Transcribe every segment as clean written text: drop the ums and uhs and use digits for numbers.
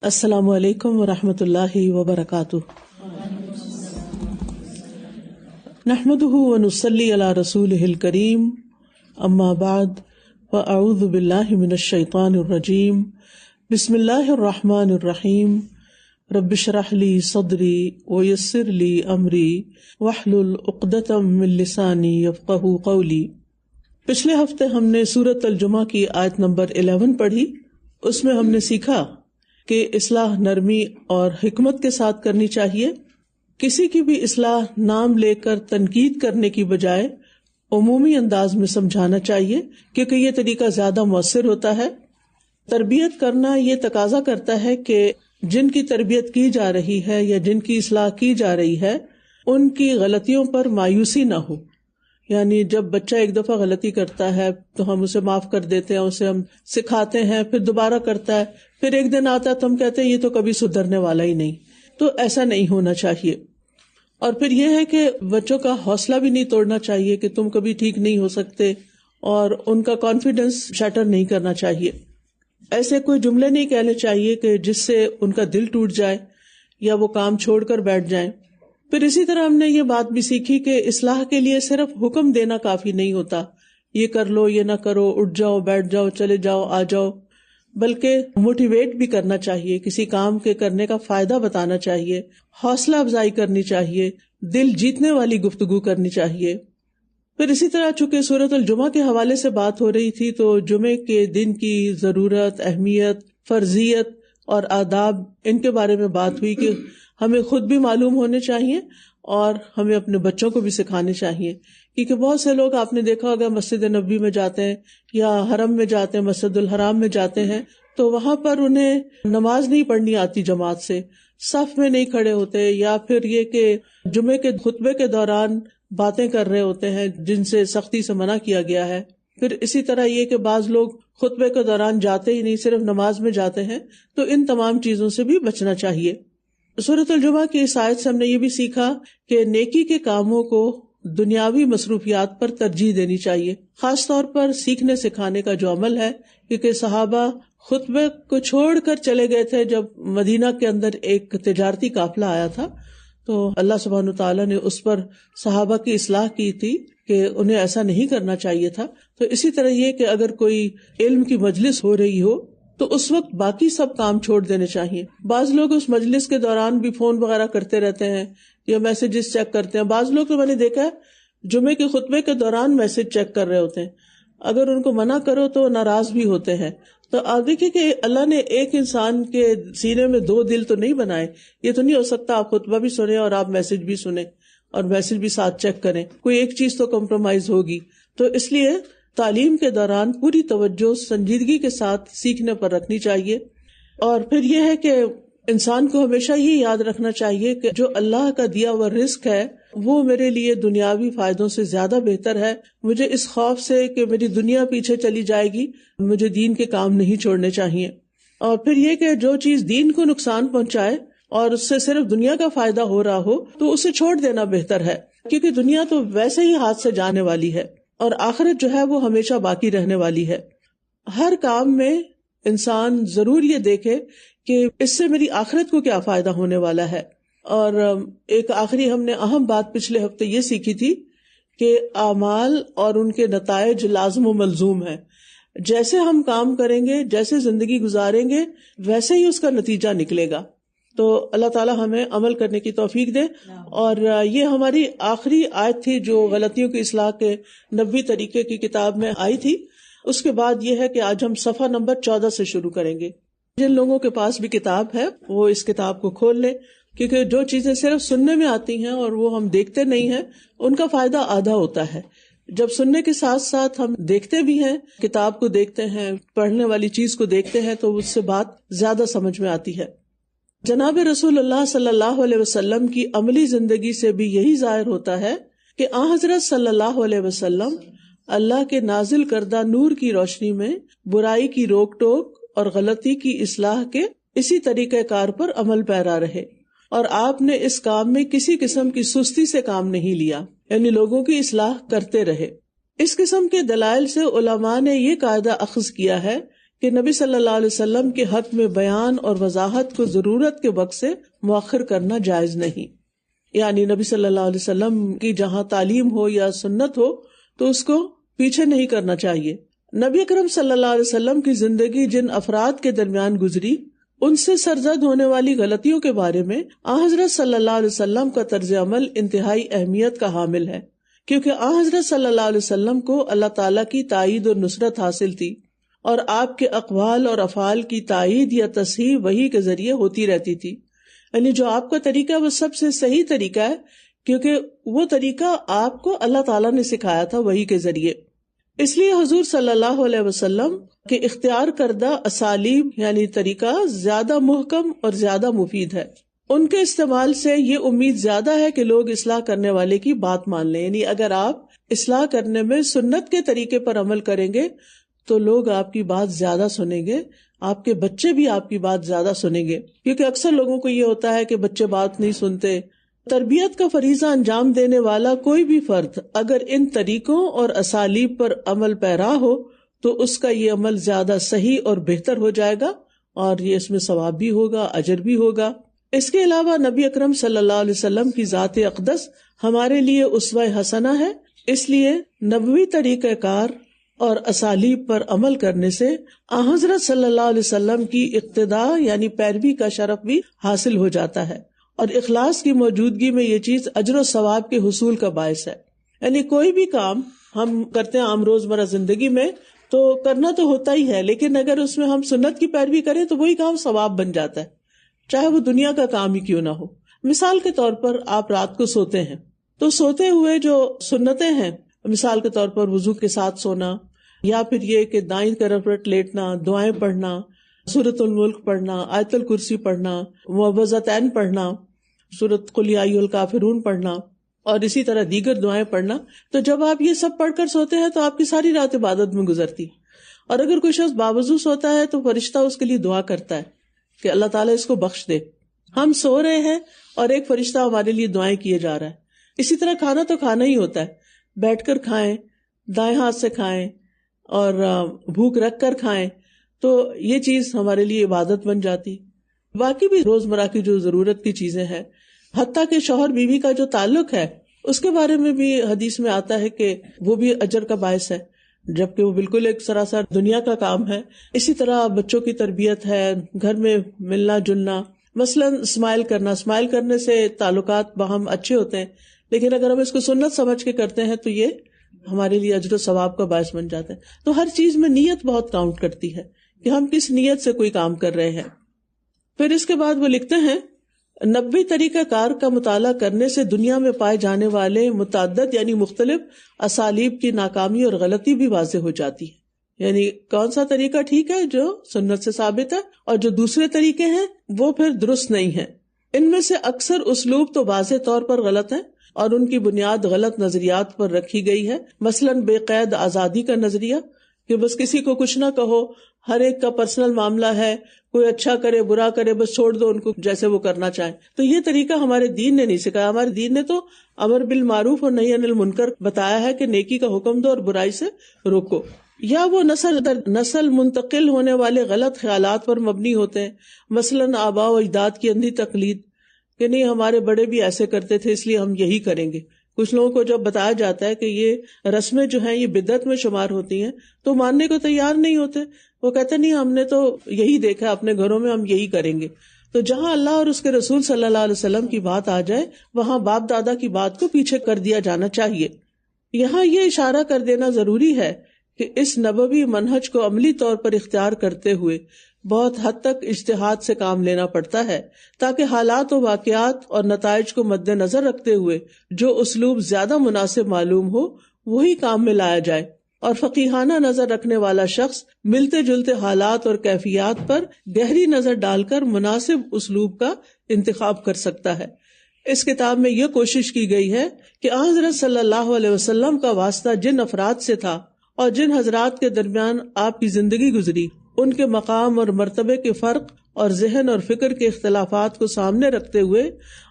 السلام علیکم ورحمۃ اللہ وبرکاتہ۔ نحمده ونصلی علی رسولہ الکریم، اما بعد فاعوذ باللہ من الشیطان الرجیم، بسم اللہ الرحمن الرحیم، رب اشرح لی صدری ویسر لی امری واحلل عقدۃ من لسانی یفقہوا قولی۔ پچھلے ہفتے ہم نے سورۃ الجمعہ کی آیت نمبر 11 پڑھی۔ اس میں ہم نے سیکھا کہ اصلاح نرمی اور حکمت کے ساتھ کرنی چاہیے۔ کسی کی بھی اصلاح نام لے کر تنقید کرنے کی بجائے عمومی انداز میں سمجھانا چاہیے، کیونکہ یہ طریقہ زیادہ مؤثر ہوتا ہے۔ تربیت کرنا یہ تقاضا کرتا ہے کہ جن کی تربیت کی جا رہی ہے یا جن کی اصلاح کی جا رہی ہے ان کی غلطیوں پر مایوسی نہ ہو۔ یعنی جب بچہ ایک دفعہ غلطی کرتا ہے تو ہم اسے معاف کر دیتے ہیں، اسے ہم سکھاتے ہیں، پھر دوبارہ کرتا ہے، پھر ایک دن آتا ہے تو ہم کہتے ہیں یہ تو کبھی سدھرنے والا ہی نہیں۔ تو ایسا نہیں ہونا چاہیے۔ اور پھر یہ ہے کہ بچوں کا حوصلہ بھی نہیں توڑنا چاہیے کہ تم کبھی ٹھیک نہیں ہو سکتے، اور ان کا کانفیڈنس شیٹر نہیں کرنا چاہیے۔ ایسے کوئی جملے نہیں کہنے چاہیے کہ جس سے ان کا دل ٹوٹ جائے یا وہ کام چھوڑ کر بیٹھ جائیں۔ پھر اسی طرح ہم نے یہ بات بھی سیکھی کہ اصلاح کے لیے صرف حکم دینا کافی نہیں ہوتا، یہ کر لو، یہ نہ کرو، اٹھ جاؤ، بیٹھ جاؤ، چلے جاؤ، آ جاؤ، بلکہ موٹیویٹ بھی کرنا چاہیے، کسی کام کے کرنے کا فائدہ بتانا چاہیے، حوصلہ افزائی کرنی چاہیے، دل جیتنے والی گفتگو کرنی چاہیے۔ پھر اسی طرح چونکہ سورۃ الجمعہ کے حوالے سے بات ہو رہی تھی تو جمعے کے دن کی ضرورت، اہمیت، فرضیت اور آداب، ان کے بارے میں بات ہوئی کہ ہمیں خود بھی معلوم ہونے چاہیے اور ہمیں اپنے بچوں کو بھی سکھانے چاہیے، کیونکہ بہت سے لوگ آپ نے دیکھا ہوگا مسجد نبوی میں جاتے ہیں یا حرم میں جاتے ہیں، مسجد الحرام میں جاتے ہیں، تو وہاں پر انہیں نماز نہیں پڑھنی آتی جماعت سے، صف میں نہیں کھڑے ہوتے، یا پھر یہ کہ جمعے کے خطبے کے دوران باتیں کر رہے ہوتے ہیں جن سے سختی سے منع کیا گیا ہے۔ پھر اسی طرح یہ کہ بعض لوگ خطبے کے دوران جاتے ہی نہیں، صرف نماز میں جاتے ہیں، تو ان تمام چیزوں سے بھی بچنا چاہیے۔ سورۃ الجمعہ کی اس آیت سے ہم نے یہ بھی سیکھا کہ نیکی کے کاموں کو دنیاوی مصروفیات پر ترجیح دینی چاہیے، خاص طور پر سیکھنے سکھانے کا جو عمل ہے، کیونکہ صحابہ خطبے کو چھوڑ کر چلے گئے تھے جب مدینہ کے اندر ایک تجارتی قافلہ آیا تھا، تو اللہ سبحانہ تعالیٰ نے اس پر صحابہ کی اصلاح کی تھی کہ انہیں ایسا نہیں کرنا چاہیے تھا۔ تو اسی طرح یہ کہ اگر کوئی علم کی مجلس ہو رہی ہو تو اس وقت باقی سب کام چھوڑ دینے چاہیے۔ بعض لوگ اس مجلس کے دوران بھی فون وغیرہ کرتے رہتے ہیں یا میسیجز چیک کرتے ہیں۔ بعض لوگ تو میں نے دیکھا ہے جمعے کے خطبے کے دوران میسج چیک کر رہے ہوتے ہیں، اگر ان کو منع کرو تو ناراض بھی ہوتے ہیں۔ تو آپ دیکھیں کہ اللہ نے ایک انسان کے سینے میں دو دل تو نہیں بنائے، یہ تو نہیں ہو سکتا آپ خطبہ بھی سنیں اور آپ میسج بھی سنیں اور میسج بھی ساتھ چیک کریں، کوئی ایک چیز تو کمپرومائز ہوگی۔ تو اس لیے تعلیم کے دوران پوری توجہ سنجیدگی کے ساتھ سیکھنے پر رکھنی چاہیے۔ اور پھر یہ ہے کہ انسان کو ہمیشہ یہ یاد رکھنا چاہیے کہ جو اللہ کا دیا ہوا رزق ہے وہ میرے لیے دنیاوی فائدوں سے زیادہ بہتر ہے۔ مجھے اس خوف سے کہ میری دنیا پیچھے چلی جائے گی، مجھے دین کے کام نہیں چھوڑنے چاہیے۔ اور پھر یہ کہ جو چیز دین کو نقصان پہنچائے اور اس سے صرف دنیا کا فائدہ ہو رہا ہو تو اسے چھوڑ دینا بہتر ہے، کیونکہ دنیا تو ویسے ہی ہاتھ سے جانے والی ہے اور آخرت جو ہے وہ ہمیشہ باقی رہنے والی ہے۔ ہر کام میں انسان ضرور یہ دیکھے کہ اس سے میری آخرت کو کیا فائدہ ہونے والا ہے۔ اور ایک آخری ہم نے اہم بات پچھلے ہفتے یہ سیکھی تھی کہ اعمال اور ان کے نتائج لازم و ملزوم ہیں۔ جیسے ہم کام کریں گے، جیسے زندگی گزاریں گے، ویسے ہی اس کا نتیجہ نکلے گا۔ تو اللہ تعالیٰ ہمیں عمل کرنے کی توفیق دے۔ اور یہ ہماری آخری آیت تھی جو غلطیوں کی اصلاح کے 90 طریقے کی کتاب میں آئی تھی۔ اس کے بعد یہ ہے کہ آج ہم صفحہ نمبر 14 سے شروع کریں گے۔ جن لوگوں کے پاس بھی کتاب ہے وہ اس کتاب کو کھول لیں، کیونکہ جو چیزیں صرف سننے میں آتی ہیں اور وہ ہم دیکھتے نہیں ہیں ان کا فائدہ آدھا ہوتا ہے۔ جب سننے کے ساتھ ساتھ ہم دیکھتے بھی ہیں، کتاب کو دیکھتے ہیں، پڑھنے والی چیز کو دیکھتے ہیں، تو اس سے بات زیادہ سمجھ میں آتی ہے۔ جناب رسول اللہ صلی اللہ علیہ وسلم کی عملی زندگی سے بھی یہی ظاہر ہوتا ہے کہ آن حضرت صلی اللہ علیہ وسلم اللہ کے نازل کردہ نور کی روشنی میں برائی کی روک ٹوک اور غلطی کی اصلاح کے اسی طریقہ کار پر عمل پیرا رہے، اور آپ نے اس کام میں کسی قسم کی سستی سے کام نہیں لیا، یعنی لوگوں کی اصلاح کرتے رہے۔ اس قسم کے دلائل سے علماء نے یہ قاعدہ اخذ کیا ہے کہ نبی صلی اللہ علیہ وسلم کے حق میں بیان اور وضاحت کو ضرورت کے وقت سے مؤخر کرنا جائز نہیں. یعنی نبی صلی اللہ علیہ وسلم کی جہاں تعلیم ہو یا سنت ہو تو اس کو پیچھے نہیں کرنا چاہیے. نبی اکرم صلی اللہ علیہ وسلم کی زندگی جن افراد کے درمیان گزری ان سے سرزد ہونے والی غلطیوں کے بارے میں حضرت صلی اللہ علیہ وسلم کا طرز عمل انتہائی اہمیت کا حامل ہے، کیونکہ حضرت صلی اللہ علیہ وسلم کو اللہ تعالیٰ کی تائید اور نصرت حاصل تھی، اور آپ کے اقوال اور افعال کی تائید یا تصحیح وحی کے ذریعے ہوتی رہتی تھی. یعنی جو آپ کا طریقہ ہے وہ سب سے صحیح طریقہ ہے، کیونکہ وہ طریقہ آپ کو اللہ تعالیٰ نے سکھایا تھا وحی کے ذریعے. اس لیے حضور صلی اللہ علیہ وسلم کے اختیار کردہ اسالیب یعنی طریقہ زیادہ محکم اور زیادہ مفید ہے. ان کے استعمال سے یہ امید زیادہ ہے کہ لوگ اصلاح کرنے والے کی بات مان لیں. یعنی اگر آپ اصلاح کرنے میں سنت کے طریقے پر عمل کریں گے تو لوگ آپ کی بات زیادہ سنیں گے، آپ کے بچے بھی آپ کی بات زیادہ سنیں گے، کیونکہ اکثر لوگوں کو یہ ہوتا ہے کہ بچے بات نہیں سنتے. تربیت کا فریضہ انجام دینے والا کوئی بھی فرد اگر ان طریقوں اور اسالیب پر عمل پیرا ہو تو اس کا یہ عمل زیادہ صحیح اور بہتر ہو جائے گا، اور یہ اس میں ثواب بھی ہوگا، اجر بھی ہوگا. اس کے علاوہ نبی اکرم صلی اللہ علیہ وسلم کی ذات اقدس ہمارے لیے اسوہ حسنہ ہے. اس لیے نبوی طریقہ کار اور اسالیب پر عمل کرنے سے حضرت صلی اللہ علیہ وسلم کی اقتداء یعنی پیروی کا شرف بھی حاصل ہو جاتا ہے، اور اخلاص کی موجودگی میں یہ چیز اجر و ثواب کے حصول کا باعث ہے. یعنی کوئی بھی کام ہم کرتے ہیں عام روزمرہ زندگی میں تو کرنا تو ہوتا ہی ہے، لیکن اگر اس میں ہم سنت کی پیروی کریں تو وہی کام ثواب بن جاتا ہے، چاہے وہ دنیا کا کام ہی کیوں نہ ہو. مثال کے طور پر آپ رات کو سوتے ہیں تو سوتے ہوئے جو سنتیں ہیں، مثال کے طور پر وضو کے ساتھ سونا، یا پھر یہ کہ دائیں طرف لیٹنا، دعائیں پڑھنا، سورۃ الملک پڑھنا، آیت الکرسی پڑھنا، معوذتین پڑھنا، سورۃ قل یا ایھا الکافرون پڑھنا، اور اسی طرح دیگر دعائیں پڑھنا. تو جب آپ یہ سب پڑھ کر سوتے ہیں تو آپ کی ساری رات عبادت میں گزرتی. اور اگر کوئی شخص باوضو سوتا ہے تو فرشتہ اس کے لیے دعا کرتا ہے کہ اللہ تعالیٰ اس کو بخش دے. ہم سو رہے ہیں اور ایک فرشتہ ہمارے لیے دعائیں کیے جا رہا ہے. اسی طرح کھانا تو کھانا ہی ہوتا ہے، بیٹھ کر کھائیں، دائیں ہاتھ سے کھائیں اور بھوک رکھ کر کھائیں، تو یہ چیز ہمارے لیے عبادت بن جاتی. باقی بھی روزمرہ کی جو ضرورت کی چیزیں ہیں، حتیٰ کہ شوہر بیوی کا جو تعلق ہے اس کے بارے میں بھی حدیث میں آتا ہے کہ وہ بھی اجر کا باعث ہے، جبکہ وہ بالکل ایک سراسر دنیا کا کام ہے. اسی طرح بچوں کی تربیت ہے، گھر میں ملنا جلنا، مثلا اسمائل کرنے سے تعلقات باہم اچھے ہوتے ہیں، لیکن اگر ہم اس کو سنت سمجھ کے کرتے ہیں تو یہ ہمارے لیے اجر و ثواب کا باعث بن جاتا ہے. تو ہر چیز میں نیت بہت کاؤنٹ کرتی ہے کہ ہم کس نیت سے کوئی کام کر رہے ہیں. پھر اس کے بعد وہ لکھتے ہیں 90 طریقہ کار کا مطالعہ کرنے سے دنیا میں پائے جانے والے متعدد یعنی مختلف اسالیب کی ناکامی اور غلطی بھی واضح ہو جاتی ہے. یعنی کون سا طریقہ ٹھیک ہے جو سنت سے ثابت ہے، اور جو دوسرے طریقے ہیں وہ پھر درست نہیں ہیں. ان میں سے اکثر اسلوب تو واضح طور پر غلط ہے اور ان کی بنیاد غلط نظریات پر رکھی گئی ہے. مثلاً بے قید آزادی کا نظریہ کہ بس کسی کو کچھ نہ کہو، ہر ایک کا پرسنل معاملہ ہے، کوئی اچھا کرے برا کرے بس چھوڑ دو ان کو جیسے وہ کرنا چاہیں. تو یہ طریقہ ہمارے دین نے نہیں سکھایا. ہمارے دین نے تو امر بالمعروف اور نہی عن المنکر بتایا ہے کہ نیکی کا حکم دو اور برائی سے روکو. یا وہ نسل در نسل منتقل ہونے والے غلط خیالات پر مبنی ہوتے ہیں، مثلاً آباء و اجداد کی اندھی تقلید کہ نہیں ہمارے بڑے بھی ایسے کرتے تھے اس لیے ہم یہی کریں گے. کچھ لوگوں کو جب بتایا جاتا ہے کہ یہ رسمیں جو ہیں یہ بدعت میں شمار ہوتی ہیں تو ماننے کو تیار نہیں ہوتے. وہ کہتے نہیں ہم نے تو یہی دیکھا اپنے گھروں میں، ہم یہی کریں گے. تو جہاں اللہ اور اس کے رسول صلی اللہ علیہ وسلم کی بات آ جائے وہاں باپ دادا کی بات کو پیچھے کر دیا جانا چاہیے. یہاں یہ اشارہ کر دینا ضروری ہے کہ اس نبوی منہج کو عملی طور پر اختیار کرتے ہوئے بہت حد تک اجتہاد سے کام لینا پڑتا ہے، تاکہ حالات و واقعات اور نتائج کو مد نظر رکھتے ہوئے جو اسلوب زیادہ مناسب معلوم ہو وہی کام میں لایا جائے، اور فقیہانہ نظر رکھنے والا شخص ملتے جلتے حالات اور کیفیات پر گہری نظر ڈال کر مناسب اسلوب کا انتخاب کر سکتا ہے. اس کتاب میں یہ کوشش کی گئی ہے کہ حضرت صلی اللہ علیہ وسلم کا واسطہ جن افراد سے تھا اور جن حضرات کے درمیان آپ کی زندگی گزری، ان کے مقام اور مرتبے کے فرق اور ذہن اور فکر کے اختلافات کو سامنے رکھتے ہوئے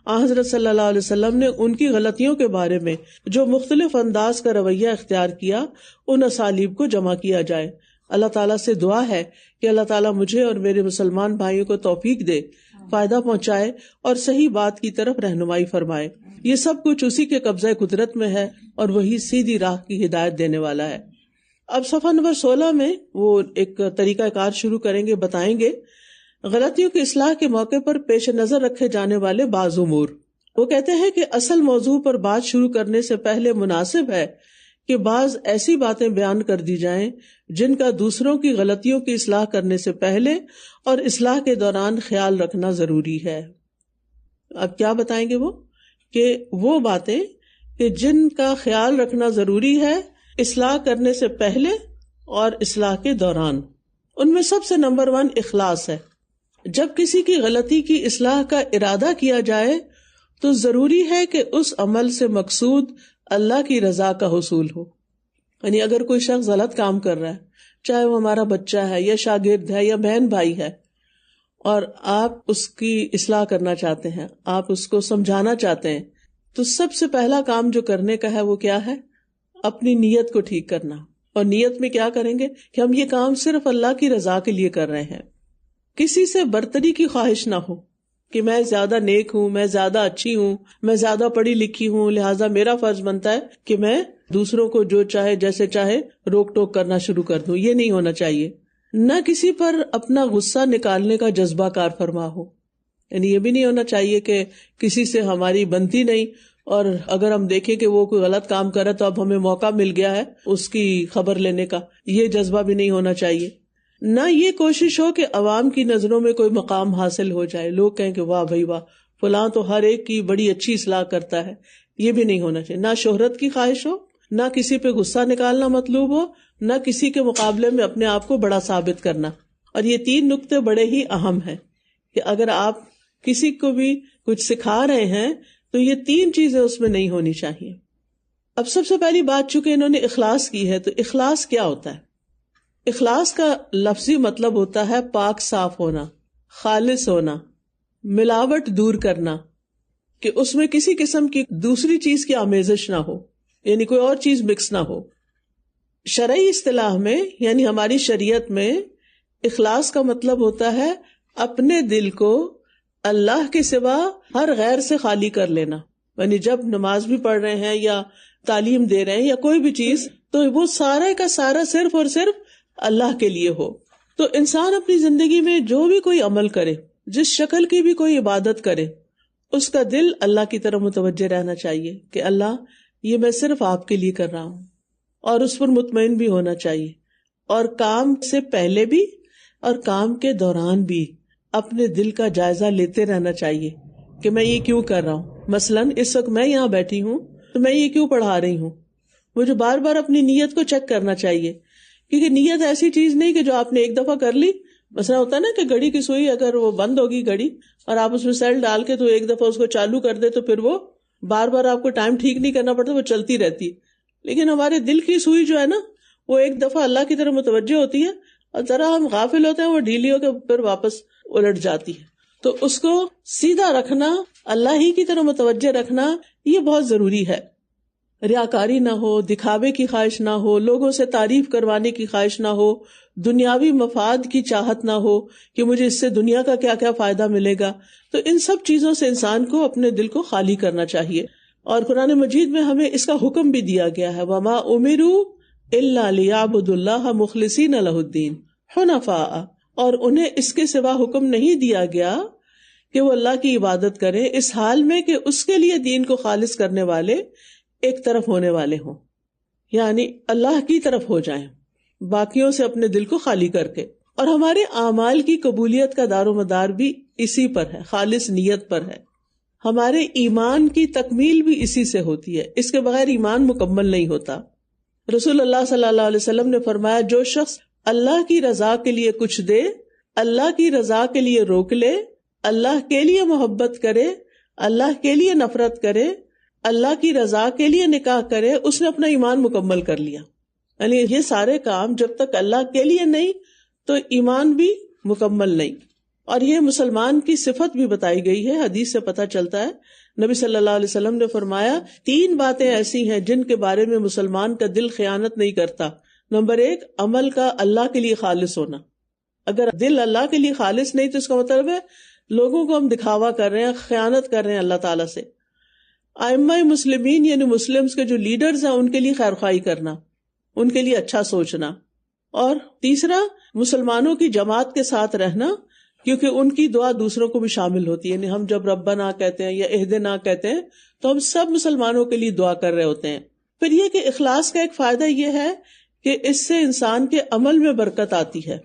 حضرت صلی اللہ علیہ وسلم نے ان کی غلطیوں کے بارے میں جو مختلف انداز کا رویہ اختیار کیا ان اسالیب کو جمع کیا جائے. اللہ تعالیٰ سے دعا ہے کہ اللہ تعالیٰ مجھے اور میرے مسلمان بھائیوں کو توفیق دے، فائدہ پہنچائے اور صحیح بات کی طرف رہنمائی فرمائے۔ یہ سب کچھ اسی کے قبضہ قدرت میں ہے اور وہی سیدھی راہ کی ہدایت دینے والا ہے۔ اب صفحہ نمبر 16 میں وہ ایک طریقہ کار شروع کریں گے، بتائیں گے غلطیوں کی اصلاح کے موقع پر پیش نظر رکھے جانے والے بعض امور۔ وہ کہتے ہیں کہ اصل موضوع پر بات شروع کرنے سے پہلے مناسب ہے کہ بعض ایسی باتیں بیان کر دی جائیں جن کا دوسروں کی غلطیوں کی اصلاح کرنے سے پہلے اور اصلاح کے دوران خیال رکھنا ضروری ہے۔ اب کیا بتائیں گے وہ باتیں کہ جن کا خیال رکھنا ضروری ہے اصلاح کرنے سے پہلے اور اصلاح کے دوران۔ ان میں سب سے نمبر 1 اخلاص ہے۔ جب کسی کی غلطی کی اصلاح کا ارادہ کیا جائے تو ضروری ہے کہ اس عمل سے مقصود اللہ کی رضا کا حصول ہو۔ یعنی اگر کوئی شخص غلط کام کر رہا ہے، چاہے وہ ہمارا بچہ ہے یا شاگرد ہے یا بہن بھائی ہے، اور آپ اس کی اصلاح کرنا چاہتے ہیں، آپ اس کو سمجھانا چاہتے ہیں، تو سب سے پہلا کام جو کرنے کا ہے وہ کیا ہے؟ اپنی نیت کو ٹھیک کرنا۔ اور نیت میں کیا کریں گے کہ ہم یہ کام صرف اللہ کی رضا کے لیے کر رہے ہیں۔ کسی سے برتری کی خواہش نہ ہو کہ میں زیادہ نیک ہوں، میں زیادہ اچھی ہوں، میں زیادہ پڑھی لکھی ہوں، لہٰذا میرا فرض بنتا ہے کہ میں دوسروں کو جو چاہے جیسے چاہے روک ٹوک کرنا شروع کر دوں۔ یہ نہیں ہونا چاہیے۔ نہ کسی پر اپنا غصہ نکالنے کا جذبہ کار فرما ہو، یعنی یہ بھی نہیں ہونا چاہیے کہ کسی سے ہماری بنتی نہیں، اور اگر ہم دیکھیں کہ وہ کوئی غلط کام کرے تو اب ہمیں موقع مل گیا ہے اس کی خبر لینے کا، یہ جذبہ بھی نہیں ہونا چاہیے۔ نہ یہ کوشش ہو کہ عوام کی نظروں میں کوئی مقام حاصل ہو جائے، لوگ کہیں کہ واہ بھائی واہ فلاں تو ہر ایک کی بڑی اچھی اصلاح کرتا ہے، یہ بھی نہیں ہونا چاہیے۔ نہ شہرت کی خواہش ہو، نہ کسی پہ غصہ نکالنا مطلوب ہو، نہ کسی کے مقابلے میں اپنے آپ کو بڑا ثابت کرنا۔ اور یہ 3 نکتے بڑے ہی اہم ہیں کہ اگر آپ کسی کو بھی کچھ سکھا رہے ہیں تو یہ 3 چیزیں اس میں نہیں ہونی چاہیے۔ اب سب سے پہلی بات چونکہ انہوں نے اخلاص کی ہے، تو اخلاص کیا ہوتا ہے؟ اخلاص کا لفظی مطلب ہوتا ہے پاک صاف ہونا، خالص ہونا، ملاوٹ دور کرنا، کہ اس میں کسی قسم کی دوسری چیز کی آمیزش نہ ہو، یعنی کوئی اور چیز مکس نہ ہو۔ شرعی اصطلاح میں یعنی ہماری شریعت میں اخلاص کا مطلب ہوتا ہے اپنے دل کو اللہ کے سوا ہر غیر سے خالی کر لینا۔ یعنی جب نماز بھی پڑھ رہے ہیں یا تعلیم دے رہے ہیں یا کوئی بھی چیز، تو وہ سارا کا سارا صرف اور صرف اللہ کے لیے ہو۔ تو انسان اپنی زندگی میں جو بھی کوئی عمل کرے، جس شکل کی بھی کوئی عبادت کرے، اس کا دل اللہ کی طرف متوجہ رہنا چاہیے کہ اللہ یہ میں صرف آپ کے لیے کر رہا ہوں، اور اس پر مطمئن بھی ہونا چاہیے، اور کام سے پہلے بھی اور کام کے دوران بھی اپنے دل کا جائزہ لیتے رہنا چاہیے کہ میں یہ کیوں کر رہا ہوں۔ مثلاً اس وقت میں یہاں بیٹھی ہوں تو میں یہ کیوں پڑھا رہی ہوں، مجھے بار بار اپنی نیت کو چیک کرنا چاہیے، کیونکہ نیت ایسی چیز نہیں کہ جو آپ نے ایک دفعہ کر لی۔ مثلا ہوتا ہے نا کہ گھڑی کی سوئی اگر وہ بند ہوگی گھڑی اور آپ اس میں سیل ڈال کے تو ایک دفعہ اس کو چالو کر دے تو پھر وہ بار بار آپ کو ٹائم ٹھیک نہیں کرنا پڑتا، وہ چلتی رہتی ہے۔ لیکن ہمارے دل کی سوئی جو ہے نا وہ ایک دفعہ اللہ کی طرف متوجہ ہوتی ہے اور ذرا ہم غافل ہوتے ہیں، وہ ڈھیلی ہو کے پھر واپس الٹ جاتی ہے۔ تو اس کو سیدھا رکھنا، اللہ ہی کی طرف متوجہ رکھنا، یہ بہت ضروری ہے۔ ریاکاری نہ ہو، دکھاوے کی خواہش نہ ہو، لوگوں سے تعریف کروانے کی خواہش نہ ہو، دنیاوی مفاد کی چاہت نہ ہو کہ مجھے اس سے دنیا کا کیا کیا فائدہ ملے گا۔ تو ان سب چیزوں سے انسان کو اپنے دل کو خالی کرنا چاہیے۔ اور قرآن مجید میں ہمیں اس کا حکم بھی دیا گیا ہے، وَمَا أُمِرُوا إِلَّا لِيَعْبُدُوا اللَّهَ مُخْلِصِينَ لَهُ الدِّينَ حُنَفَاءَ، اور انہیں اس کے سوا حکم نہیں دیا گیا کہ وہ اللہ کی عبادت کریں اس حال میں کہ اس کے لیے دین کو خالص کرنے والے ایک طرف ہونے والے ہوں، یعنی اللہ کی طرف ہو جائیں باقیوں سے اپنے دل کو خالی کر کے۔ اور ہمارے اعمال کی قبولیت کا دار و مدار بھی اسی پر ہے، خالص نیت پر ہے۔ ہمارے ایمان کی تکمیل بھی اسی سے ہوتی ہے، اس کے بغیر ایمان مکمل نہیں ہوتا۔ رسول اللہ صلی اللہ علیہ وسلم نے فرمایا، جو شخص اللہ کی رضا کے لیے کچھ دے، اللہ کی رضا کے لیے روک لے، اللہ کے لیے محبت کرے، اللہ کے لیے نفرت کرے، اللہ کی رضا کے لیے نکاح کرے، اس نے اپنا ایمان مکمل کر لیا۔ یعنی یہ سارے کام جب تک اللہ کے لیے نہیں تو ایمان بھی مکمل نہیں۔ اور یہ مسلمان کی صفت بھی بتائی گئی ہے، حدیث سے پتہ چلتا ہے، نبی صلی اللہ علیہ وسلم نے فرمایا 3 باتیں ایسی ہیں جن کے بارے میں مسلمان کا دل خیانت نہیں کرتا، نمبر 1 عمل کا اللہ کے لیے خالص ہونا. اگر دل اللہ کے لیے خالص نہیں تو اس کا مطلب ہے لوگوں کو ہم دکھاوا کر رہے ہیں, خیانت کر رہے ہیں اللہ تعالیٰ سے. ائمہ مسلمین یعنی مسلمز کے جو لیڈرز ہیں ان کے لیے خیرخواہی کرنا, ان کے لیے اچھا سوچنا. اور تیسرا مسلمانوں کی جماعت کے ساتھ رہنا, کیونکہ ان کی دعا دوسروں کو بھی شامل ہوتی ہے. یعنی ہم جب ربنا کہتے ہیں یا اہدنا کہتے ہیں تو ہم سب مسلمانوں کے لیے دعا کر رہے ہوتے ہیں. پھر یہ کہ اخلاص کا ایک فائدہ یہ ہے کہ اس سے انسان کے عمل میں برکت آتی ہے,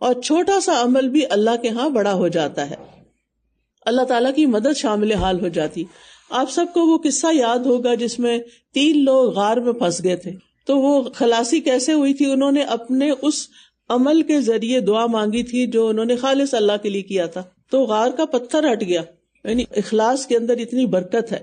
اور چھوٹا سا عمل بھی اللہ کے ہاں بڑا ہو جاتا ہے, اللہ تعالیٰ کی مدد شامل حال ہو جاتی. آپ سب کو وہ قصہ یاد ہوگا جس میں 3 لوگ غار میں پھنس گئے تھے. تو وہ خلاصی کیسے ہوئی تھی؟ انہوں نے اپنے اس عمل کے ذریعے دعا مانگی تھی جو انہوں نے خالص اللہ کے لیے کیا تھا, تو غار کا پتھر ہٹ گیا. یعنی اخلاص کے اندر اتنی برکت ہے.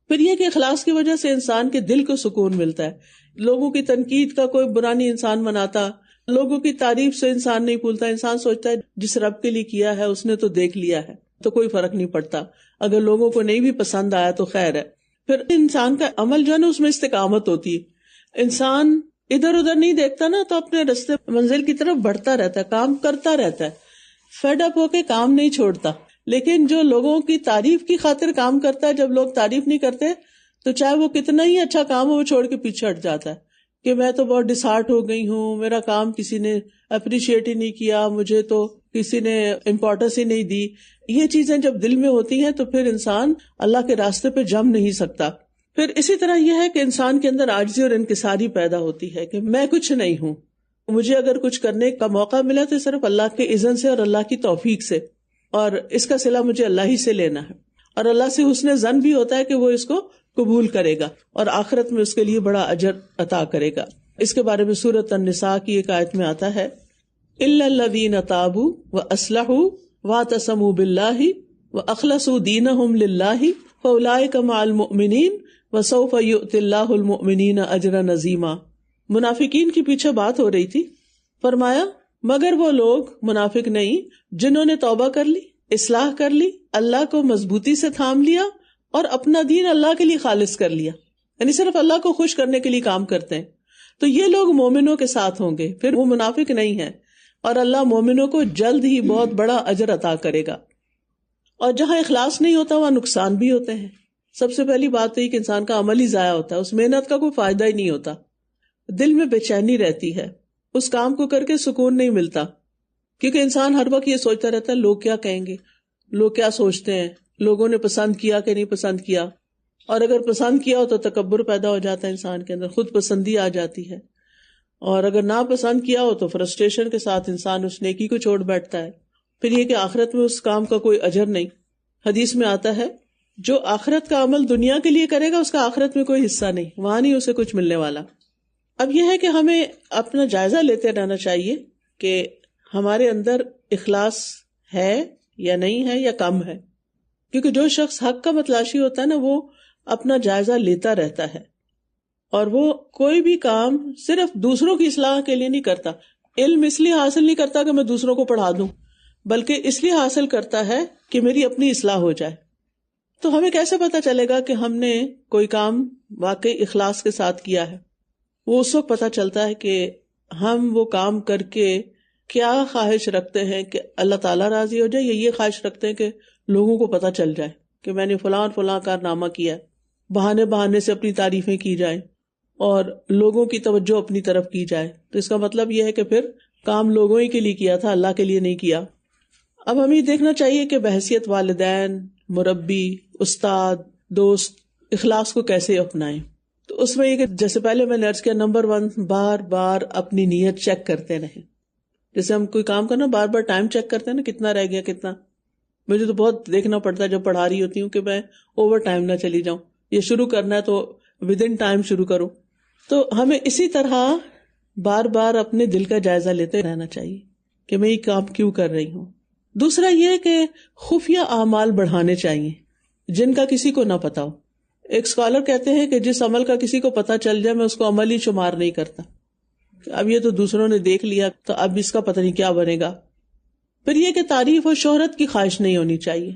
پھر یہ کہ اخلاص کی وجہ سے انسان کے دل کو سکون ملتا ہے. لوگوں کی تنقید کا کوئی برا نہیں انسان مناتا, لوگوں کی تعریف سے انسان نہیں بھولتا. انسان سوچتا ہے جس رب کے لیے کیا ہے اس نے تو دیکھ لیا ہے, تو کوئی فرق نہیں پڑتا. اگر لوگوں کو نہیں بھی پسند آیا تو خیر ہے. پھر انسان کا عمل جو ہے نا اس میں استقامت ہوتی ہے. انسان ادھر ادھر نہیں دیکھتا نا, تو اپنے رستے منزل کی طرف بڑھتا رہتا ہے, کام کرتا رہتا ہے, فیڈ اپ ہو کے کام نہیں چھوڑتا. لیکن جو لوگوں کی تعریف کی خاطر کام کرتا ہے, جب لوگ تعریف نہیں کرتے تو چاہے وہ کتنا ہی اچھا کام ہو وہ چھوڑ کے پیچھے ہٹ جاتا ہے کہ میں تو بہت ڈسہارٹ ہو گئی ہوں, میرا کام کسی نے اپریشیٹ ہی نہیں کیا, مجھے تو کسی نے امپورٹنس ہی نہیں دی. یہ چیزیں جب دل میں ہوتی ہیں تو پھر انسان اللہ کے راستے پہ جم نہیں سکتا. پھر اسی طرح یہ ہے کہ انسان کے اندر عاجزی اور انکساری پیدا ہوتی ہے کہ میں کچھ نہیں ہوں, مجھے اگر کچھ کرنے کا موقع ملا تو صرف اللہ کے اذن سے اور اللہ کی توفیق سے, اور اس کا صلہ مجھے اللہ ہی سے لینا ہے. اور اللہ سے حسن ظن بھی ہوتا ہے کہ وہ اس کو قبول کرے گا اور آخرت میں اس کے لیے بڑا اجر عطا کرے گا. اس کے بارے میں سورۃ النساء کی ایک آیت میں آتا ہے الا الذین تابوا واصلحوا واعتصموا باللہ واخلصوا دینہم للہ فاولئک مع المؤمنین وسوف یؤتی اللہ المؤمنین اجرا عظیما. منافقین کے پیچھے بات ہو رہی تھی, فرمایا مگر وہ لوگ منافق نہیں جنہوں نے توبہ کر لی, اصلاح کر لی, اللہ کو مضبوطی سے تھام لیا اور اپنا دین اللہ کے لیے خالص کر لیا, یعنی صرف اللہ کو خوش کرنے کے لیے کام کرتے ہیں, تو یہ لوگ مومنوں کے ساتھ ہوں گے. پھر وہ منافق نہیں ہیں, اور اللہ مومنوں کو جلد ہی بہت بڑا اجر عطا کرے گا. اور جہاں اخلاص نہیں ہوتا وہاں نقصان بھی ہوتے ہیں. سب سے پہلی بات یہ کہ انسان کا عمل ہی ضائع ہوتا ہے, اس محنت کا کوئی فائدہ ہی نہیں ہوتا, دل میں بے چینی رہتی ہے, اس کام کو کر کے سکون نہیں ملتا, کیونکہ انسان ہر وقت یہ سوچتا رہتا ہے لوگ کیا کہیں گے, لوگ کیا سوچتے ہیں, لوگوں نے پسند کیا کہ نہیں پسند کیا. اور اگر پسند کیا ہو تو تکبر پیدا ہو جاتا ہے انسان کے اندر, خود پسندی آ جاتی ہے, اور اگر نہ پسند کیا ہو تو فرسٹریشن کے ساتھ انسان اس نیکی کو چھوڑ بیٹھتا ہے. پھر یہ کہ آخرت میں اس کام کا کوئی اجر نہیں. حدیث میں آتا ہے جو آخرت کا عمل دنیا کے لیے کرے گا اس کا آخرت میں کوئی حصہ نہیں, وہاں نہیں اسے کچھ ملنے والا. اب یہ ہے کہ ہمیں اپنا جائزہ لیتے رہنا چاہیے کہ ہمارے اندر اخلاص ہے یا نہیں ہے یا کم ہے, کیونکہ جو شخص حق کا متلاشی ہوتا ہے نا وہ اپنا جائزہ لیتا رہتا ہے, اور وہ کوئی بھی کام صرف دوسروں کی اصلاح کے لیے نہیں کرتا. علم اس لیے حاصل نہیں کرتا کہ میں دوسروں کو پڑھا دوں, بلکہ اس لیے حاصل کرتا ہے کہ میری اپنی اصلاح ہو جائے. تو ہمیں کیسے پتا چلے گا کہ ہم نے کوئی کام واقعی اخلاص کے ساتھ کیا ہے؟ وہ اس وقت پتا چلتا ہے کہ ہم وہ کام کر کے کیا خواہش رکھتے ہیں کہ اللہ تعالیٰ راضی ہو جائے, یا یہ خواہش رکھتے ہیں کہ لوگوں کو پتا چل جائے کہ میں نے فلاں فلاں کارنامہ کیا ہے, بہانے سے اپنی تعریفیں کی جائیں اور لوگوں کی توجہ اپنی طرف کی جائے. تو اس کا مطلب یہ ہے کہ پھر کام لوگوں ہی کے لیے کیا تھا, اللہ کے لیے نہیں کیا. اب ہمیں دیکھنا چاہیے کہ بحیثیت والدین, مربی, استاد, دوست اخلاص کو کیسے اپنائیں. تو اس میں یہ کہ جیسے پہلے میں نے عرض کیا, نمبر 1 بار بار اپنی نیت چیک کرتے رہیں. جیسے ہم کوئی کام کرنا بار بار ٹائم چیک کرتے ہیں نا, کتنا رہ گیا کتنا. مجھے تو بہت دیکھنا پڑتا ہے جب پڑھا رہی ہوتی ہوں کہ میں اوور ٹائم نہ چلی جاؤں, یہ شروع کرنا ہے تو ود ان ٹائم شروع کرو. تو ہمیں اسی طرح بار بار اپنے دل کا جائزہ لیتے رہنا چاہیے کہ میں یہ کام کیوں کر رہی ہوں. دوسرا یہ کہ خفیہ اعمال بڑھانے چاہیے جن کا کسی کو نہ پتا ہو. ایک اسکالر کہتے ہیں کہ جس عمل کا کسی کو پتا چل جائے میں اس کو عمل ہی شمار نہیں کرتا. اب یہ تو دوسروں نے دیکھ لیا تو اب اس کا پتہ نہیں کیا بنے گا. پھر یہ کہ تعریف اور شہرت کی خواہش نہیں ہونی چاہیے.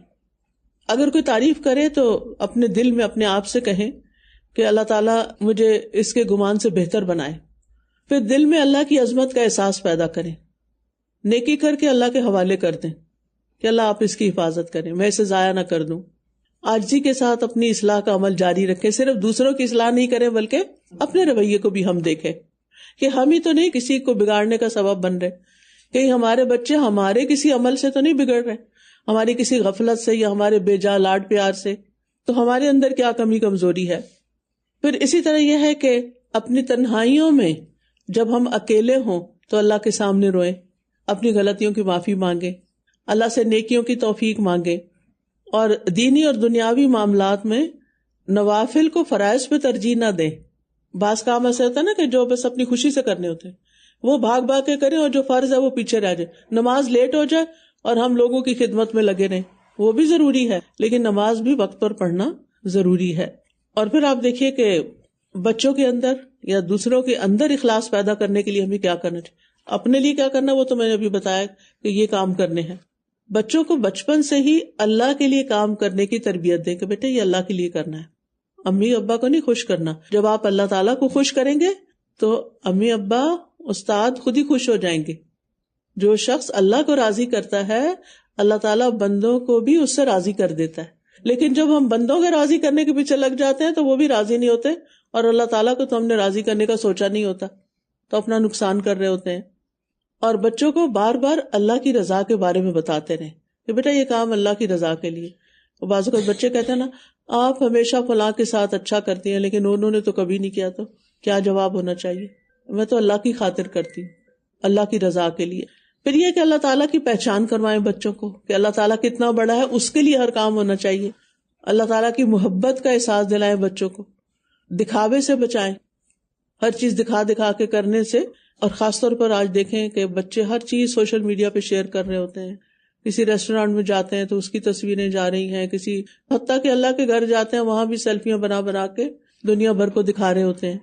اگر کوئی تعریف کرے تو اپنے دل میں اپنے آپ سے کہیں کہ اللہ تعالیٰ مجھے اس کے گمان سے بہتر بنائے. پھر دل میں اللہ کی عظمت کا احساس پیدا کریں, نیکی کر کے اللہ کے حوالے کر دیں کہ اللہ آپ اس کی حفاظت کریں, میں اسے ضائع نہ کر دوں. عاجزی کے ساتھ اپنی اصلاح کا عمل جاری رکھیں, صرف دوسروں کی اصلاح نہیں کریں بلکہ اپنے رویے کو بھی ہم دیکھیں کہ ہم ہی تو نہیں کسی کو بگاڑنے کا سبب بن رہے, کہیں ہمارے بچے ہمارے کسی عمل سے تو نہیں بگڑ رہے, ہماری کسی غفلت سے یا ہمارے بے جا لاڈ پیار سے, تو ہمارے اندر کیا کمی کمزوری ہے. پھر اسی طرح یہ ہے کہ اپنی تنہائیوں میں جب ہم اکیلے ہوں تو اللہ کے سامنے روئیں, اپنی غلطیوں کی معافی مانگیں, اللہ سے نیکیوں کی توفیق مانگیں, اور دینی اور دنیاوی معاملات میں نوافل کو فرائض پہ ترجیح نہ دیں. بعض کام ایسا ہوتا ہے نا کہ جو بس اپنی خوشی سے کرنے ہوتے ہیں وہ بھاگ بھاگ کے کریں, اور جو فرض ہے وہ پیچھے رہ جائے. نماز لیٹ ہو جائے اور ہم لوگوں کی خدمت میں لگے رہیں, وہ بھی ضروری ہے, لیکن نماز بھی وقت پر پڑھنا ضروری ہے. اور پھر آپ دیکھیے کہ بچوں کے اندر یا دوسروں کے اندر اخلاص پیدا کرنے کے لیے ہمیں کیا کرنا چاہیے. اپنے لیے کیا کرنا وہ تو میں نے ابھی بتایا کہ یہ کام کرنے ہیں. بچوں کو بچپن سے ہی اللہ کے لیے کام کرنے کی تربیت دیں کہ بیٹے یہ اللہ کے لیے کرنا ہے, امی ابا کو نہیں خوش کرنا. جب آپ اللہ تعالیٰ کو خوش کریں گے تو امی ابا استاد خود ہی خوش ہو جائیں گے. جو شخص اللہ کو راضی کرتا ہے اللہ تعالیٰ بندوں کو بھی اس سے راضی کر دیتا ہے. لیکن جب ہم بندوں کے راضی کرنے کے پیچھے لگ جاتے ہیں تو وہ بھی راضی نہیں ہوتے, اور اللہ تعالیٰ کو تو ہم نے راضی کرنے کا سوچا نہیں ہوتا, تو اپنا نقصان کر رہے ہوتے ہیں. اور بچوں کو بار بار اللہ کی رضا کے بارے میں بتاتے رہیں کہ بیٹا یہ کام اللہ کی رضا کے لیے. بعض اوقات بچے کہتے ہیں نا آپ ہمیشہ فلاں کے ساتھ اچھا کرتی ہیں لیکن انہوں نے تو کبھی نہیں کیا, تو کیا جواب ہونا چاہیے؟ میں تو اللہ کی خاطر کرتی ہوں, اللہ کی رضا کے لیے. پھر یہ کہ اللہ تعالیٰ کی پہچان کروائیں بچوں کو کہ اللہ تعالیٰ کتنا بڑا ہے, اس کے لیے ہر کام ہونا چاہیے. اللہ تعالیٰ کی محبت کا احساس دلائیں بچوں کو, دکھاوے سے بچائیں, ہر چیز دکھا دکھا کے کرنے سے. اور خاص طور پر آج دیکھیں کہ بچے ہر چیز سوشل میڈیا پہ شیئر کر رہے ہوتے ہیں. کسی ریسٹورینٹ میں جاتے ہیں تو اس کی تصویریں جا رہی ہیں, کسی حتیٰ کہ اللہ کے گھر جاتے ہیں وہاں بھی سیلفیاں بنا بنا کے دنیا بھر کو دکھا رہے ہوتے ہیں.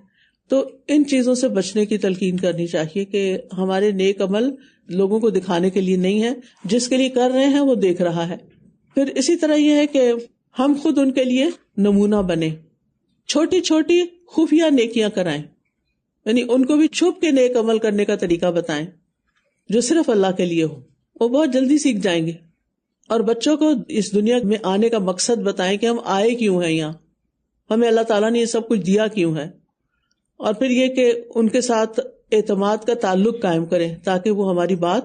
تو ان چیزوں سے بچنے کی تلقین کرنی چاہیے کہ ہمارے نیک عمل لوگوں کو دکھانے کے لیے نہیں ہے, جس کے لیے کر رہے ہیں وہ دیکھ رہا ہے. پھر اسی طرح یہ ہے کہ ہم خود ان کے لیے نمونہ بنے, چھوٹی چھوٹی خفیہ نیکیاں کرائیں, یعنی ان کو بھی چھپ کے نیک عمل کرنے کا طریقہ بتائیں جو صرف اللہ کے لیے ہو. وہ بہت جلدی سیکھ جائیں گے. اور بچوں کو اس دنیا میں آنے کا مقصد بتائیں کہ ہم آئے کیوں ہیں یہاں, ہمیں اللہ تعالیٰ نے یہ سب کچھ دیا کیوں ہے. اور پھر یہ کہ ان کے ساتھ اعتماد کا تعلق قائم کریں تاکہ وہ ہماری بات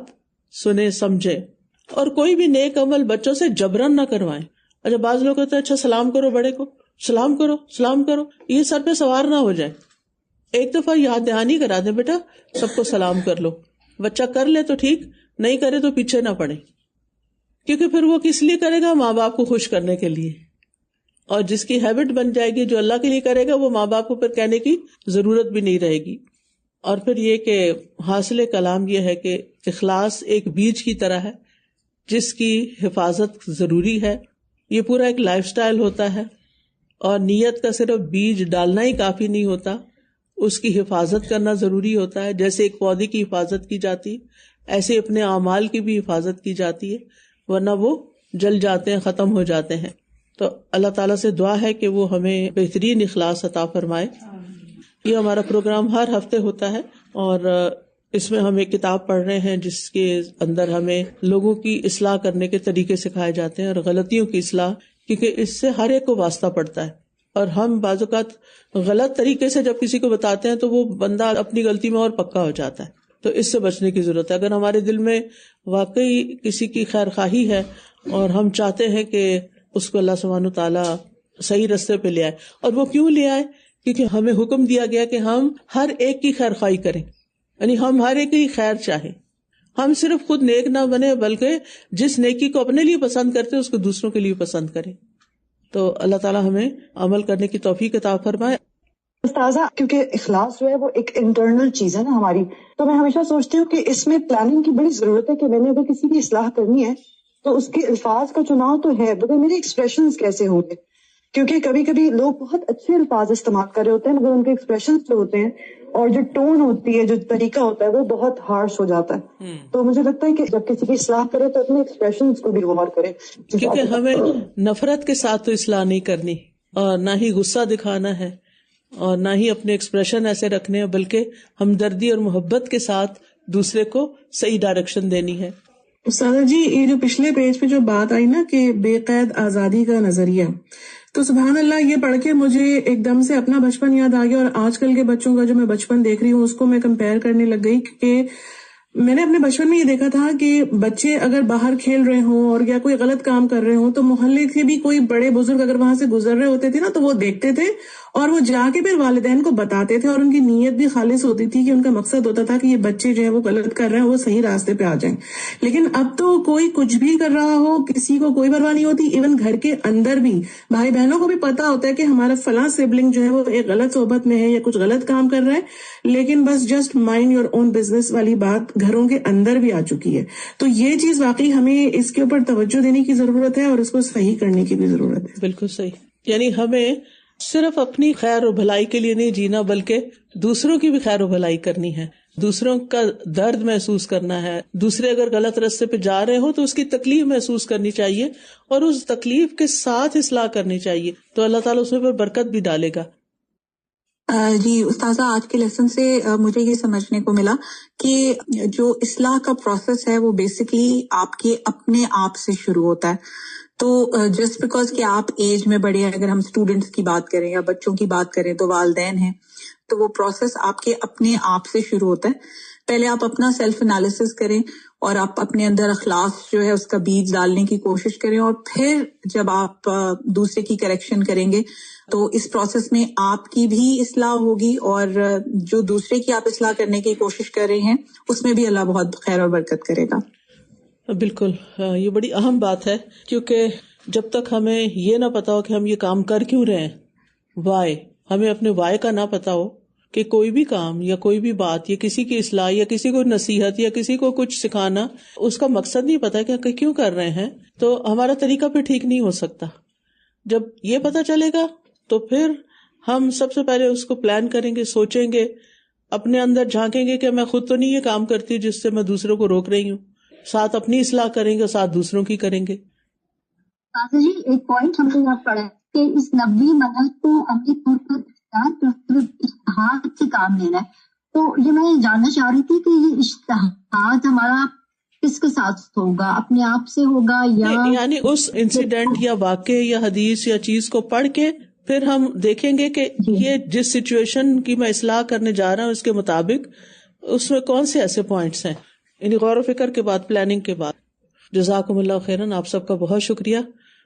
سنیں سمجھیں. اور کوئی بھی نیک عمل بچوں سے جبرن نہ کروائیں. اچھا بعض لوگ کہتے ہیں اچھا سلام کرو بڑے کو, سلام کرو سلام کرو, یہ سر پہ سوار نہ ہو جائے. ایک دفعہ یاد دہانی کرا دیں بیٹا سب کو سلام کر لو. بچہ کر لے تو ٹھیک, نہیں کرے تو پیچھے نہ پڑے, کیونکہ پھر وہ کس لیے کرے گا؟ ماں باپ کو خوش کرنے کے لیے. اور جس کی ہیبٹ بن جائے گی جو اللہ کے لیے کرے گا وہ ماں باپ کو پھر کہنے کی ضرورت بھی نہیں رہے گی. اور پھر یہ کہ حاصل کلام یہ ہے کہ اخلاص ایک بیج کی طرح ہے جس کی حفاظت ضروری ہے. یہ پورا ایک لائف سٹائل ہوتا ہے, اور نیت کا صرف بیج ڈالنا ہی کافی نہیں ہوتا, اس کی حفاظت کرنا ضروری ہوتا ہے. جیسے ایک پودے کی حفاظت کی جاتی ایسے اپنے اعمال کی بھی حفاظت کی جاتی ہے, ورنہ وہ جل جاتے ہیں, ختم ہو جاتے ہیں. تو اللہ تعالیٰ سے دعا ہے کہ وہ ہمیں بہترین اخلاص عطا فرمائے. یہ ہمارا پروگرام ہر ہفتے ہوتا ہے, اور اس میں ہم ایک کتاب پڑھ رہے ہیں جس کے اندر ہمیں لوگوں کی اصلاح کرنے کے طریقے سکھائے جاتے ہیں, اور غلطیوں کی اصلاح, کیونکہ اس سے ہر ایک کو واسطہ پڑتا ہے. اور ہم بعض اوقات غلط طریقے سے جب کسی کو بتاتے ہیں تو وہ بندہ اپنی غلطی میں اور پکا ہو جاتا ہے. تو اس سے بچنے کی ضرورت ہے. اگر ہمارے دل میں واقعی کسی کی خیر خواہی ہے اور ہم چاہتے ہیں کہ اس کو اللہ سبحانہ تعالیٰ صحیح رستے پہ لے آئے, اور وہ کیوں لے آئے؟ کیونکہ ہمیں حکم دیا گیا کہ ہم ہر ایک کی خیر خواہی کریں, یعنی ہم ہر ایک کی خیر چاہیں. ہم صرف خود نیک نہ بنے بلکہ جس نیکی کو اپنے لیے پسند کرتے اس کو دوسروں کے لیے پسند کریں. تو اللہ تعالیٰ ہمیں عمل کرنے کی توفیق عطا فرمائے. استاذہ, کیونکہ اخلاص جو ہے وہ ایک انٹرنل چیز ہے نا ہماری, تو میں ہمیشہ سوچتی ہوں کہ اس میں پلاننگ کی بڑی ضرورت ہے کہ میں نے اگر کسی کی اصلاح کرنی ہے تو اس کے الفاظ کا چناؤ تو ہے, مگر میرے ایکسپریشنز کیسے ہوں گے؟ کیونکہ کبھی کبھی لوگ بہت اچھے الفاظ استعمال کر رہے ہوتے ہیں مگر ان کے ایکسپریشنز جو ہوتے ہیں اور جو ٹون ہوتی ہے, جو طریقہ ہوتا ہے وہ بہت ہارش ہو جاتا ہے. تو مجھے لگتا ہے کہ جب کسی کی اصلاح کرے تو اپنے ایکسپریشنز کو بھی غور کرے, کیونکہ ہمیں نفرت کے ساتھ تو اصلاح نہیں کرنی اور نہ ہی غصہ دکھانا ہے, اور نہ ہی اپنے ایکسپریشن ایسے رکھنے ہیں، بلکہ ہمدردی اور محبت کے ساتھ دوسرے کو صحیح ڈائریکشن دینی ہے. استاذہ جی، یہ جو پچھلے پیج پہ جو بات آئی نا کہ بے قید آزادی کا نظریہ، تو سبحان اللہ یہ پڑھ کے مجھے ایک دم سے اپنا بچپن یاد آ گیا، اور آج کل کے بچوں کا جو میں بچپن دیکھ رہی ہوں اس کو میں کمپیئر کرنے لگ گئی کہ میں نے اپنے بچپن میں یہ دیکھا تھا کہ بچے اگر باہر کھیل رہے ہوں اور یا کوئی غلط کام کر رہے ہوں تو محلے کے بھی کوئی بڑے بزرگ اگر وہاں سے گزر رہے ہوتے تھے نا تو وہ دیکھتے تھے اور وہ جا کے پھر والدین کو بتاتے تھے، اور ان کی نیت بھی خالص ہوتی تھی کہ ان کا مقصد ہوتا تھا کہ یہ بچے جو ہے وہ غلط کر رہے ہیں وہ صحیح راستے پہ آ جائیں. لیکن اب تو کوئی کچھ بھی کر رہا ہو، کسی کو کوئی پرواہ نہیں ہوتی. ایون گھر کے اندر بھی بھائی بہنوں کو بھی پتا ہوتا ہے کہ ہمارا فلاں سبلنگ جو ہے وہ ایک غلط صحبت میں ہے یا کچھ غلط کام کر رہا ہے، لیکن بس just mind your own business والی بات گھروں کے اندر بھی آ چکی ہے. تو یہ چیز واقعی ہمیں اس کے اوپر توجہ دینے کی ضرورت ہے اور اس کو صحیح کرنے کی بھی ضرورت ہے. بالکل صحیح. یعنی ہمیں صرف اپنی خیر و بھلائی کے لیے نہیں جینا، بلکہ دوسروں کی بھی خیر و بھلائی کرنی ہے، دوسروں کا درد محسوس کرنا ہے. دوسرے اگر غلط راستے پہ جا رہے ہو تو اس کی تکلیف محسوس کرنی چاہیے اور اس تکلیف کے ساتھ اصلاح کرنی چاہیے، تو اللہ تعالیٰ اس میں برکت بھی ڈالے گا. جی استاذہ، آج کے لیسن سے مجھے یہ سمجھنے کو ملا کہ جو اصلاح کا پروسیس ہے وہ بیسکلی آپ کے اپنے آپ سے شروع ہوتا ہے. تو جسٹ بیکاز کہ آپ ایج میں بڑے ہیں، اگر ہم اسٹوڈینٹس کی بات کریں یا بچوں کی بات کریں تو والدین ہیں، تو وہ پروسیس آپ کے اپنے آپ سے شروع ہوتا ہے. پہلے آپ اپنا سیلف انالیسس کریں اور آپ اپنے اندر اخلاص جو ہے اس کا بیج ڈالنے کی کوشش کریں، اور پھر جب آپ دوسرے کی کریکشن کریں گے تو اس پروسیس میں آپ کی بھی اصلاح ہوگی، اور جو دوسرے کی آپ اصلاح کرنے کی کوشش کر رہے ہیں اس میں بھی اللہ بہت خیر اور برکت کرے گا. بالکل، یہ بڑی اہم بات ہے، کیونکہ جب تک ہمیں یہ نہ پتا ہو کہ ہم یہ کام کر کیوں رہے ہیں، وائے، ہمیں اپنے وائے کا نہ پتا ہو کہ کوئی بھی کام یا کوئی بھی بات یا کسی کی اصلاح یا کسی کو نصیحت یا کسی کو کچھ سکھانا، اس کا مقصد نہیں پتا کہ کیوں کر رہے ہیں، تو ہمارا طریقہ پھر ٹھیک نہیں ہو سکتا. جب یہ پتا چلے گا تو پھر ہم سب سے پہلے اس کو پلان کریں گے، سوچیں گے، اپنے اندر جھانکیں گے کہ میں خود تو نہیں یہ کام کرتی جس سے میں دوسروں کو روک رہی ہوں، ساتھ اپنی اصلاح کریں گے، ساتھ دوسروں کی کریں گے. جی ایک پوائنٹ ہم نے یہاں پڑھا ہے کہ اس نبوی منہج کو عملی طور پر اشتہاد سے کام لینا ہے. تو یہ میں جاننا چاہ رہی تھی کہ یہ اشتہاد ہمارا کس کے ساتھ ہوگا، اپنے آپ سے ہوگا یا یعنی اس انسیڈنٹ یا واقعے یا حدیث یا چیز کو پڑھ کے پھر ہم دیکھیں گے کہ یہ جس سچویشن کی میں اصلاح کرنے جا رہا ہوں اس کے مطابق اس میں کون سے ایسے پوائنٹس ہیں، یعنی غور و فکر کے بعد، پلاننگ کے بعد. جزاکم اللہ خیرن. آپ سب کا بہت شکریہ.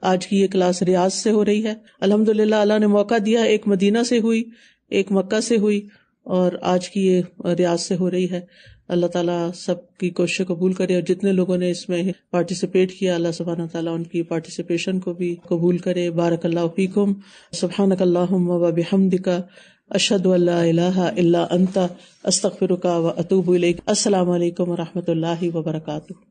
آج کی یہ کلاس ریاض سے ہو رہی ہے. الحمدللہ اللہ نے موقع دیا، ایک مدینہ سے ہوئی، ایک مکہ سے ہوئی، اور آج کی یہ ریاض سے ہو رہی ہے. اللہ تعالیٰ سب کی کوشش قبول کرے، اور جتنے لوگوں نے اس میں پارٹیسپیٹ کیا اللہ سبحانہ تعالیٰ ان کی پارٹیسپیشن کو بھی قبول کرے. بارک اللہ فیکم. سبحانک اللہم و بحمدک، اشہد ان لا الہ الا انت، استغفرک و اتوب الیک. السلام علیکم و رحمۃ اللہ وبرکاتہ.